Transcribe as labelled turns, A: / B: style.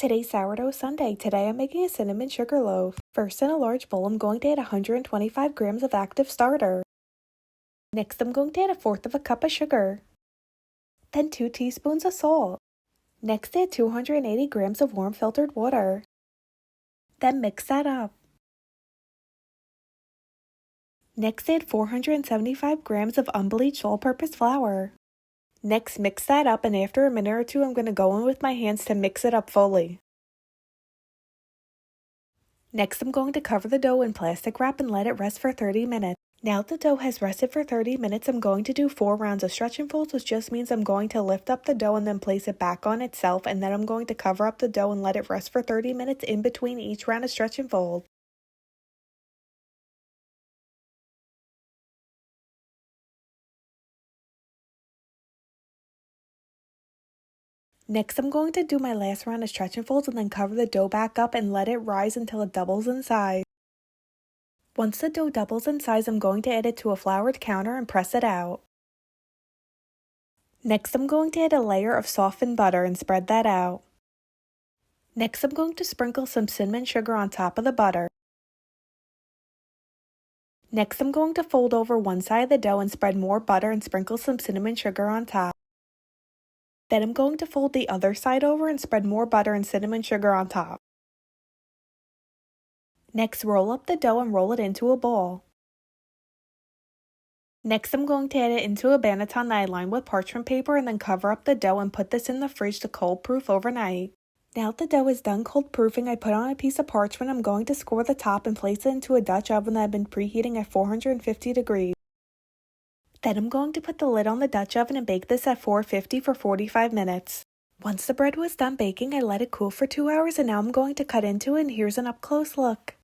A: Today's sourdough Sunday. Today I'm making a cinnamon sugar loaf. First, in a large bowl, I'm going to add 125 grams of active starter. Next, I'm going to add 1/4 of a cup of sugar. Then 2 teaspoons of salt. Next, add 280 grams of warm filtered water. Then mix that up. Next, add 475 grams of unbleached all-purpose flour. Next, mix that up, and after a minute or two, I'm going to go in with my hands to mix it up fully. Next, I'm going to cover the dough in plastic wrap and let it rest for 30 minutes. Now the dough has rested for 30 minutes, I'm going to do 4 rounds of stretch and folds, which just means I'm going to lift up the dough and then place it back on itself, and then I'm going to cover up the dough and let it rest for 30 minutes in between each round of stretch and fold. Next, I'm going to do my last round of stretch and folds and then cover the dough back up and let it rise until it doubles in size. Once the dough doubles in size, I'm going to add it to a floured counter and press it out. Next, I'm going to add a layer of softened butter and spread that out. Next, I'm going to sprinkle some cinnamon sugar on top of the butter. Next, I'm going to fold over one side of the dough and spread more butter and sprinkle some cinnamon sugar on top. Then I'm going to fold the other side over and spread more butter and cinnamon sugar on top. Next, roll up the dough and roll it into a ball. Next, I'm going to add it into a banneton that I lined with parchment paper and then cover up the dough and put this in the fridge to cold proof overnight. Now that the dough is done cold proofing, I put on a piece of parchment. I'm going to score the top and place it into a Dutch oven that I've been preheating at 450 degrees. Then I'm going to put the lid on the Dutch oven and bake this at 450 for 45 minutes. Once the bread was done baking, I let it cool for 2 hours, and now I'm going to cut into it, and here's an up close look.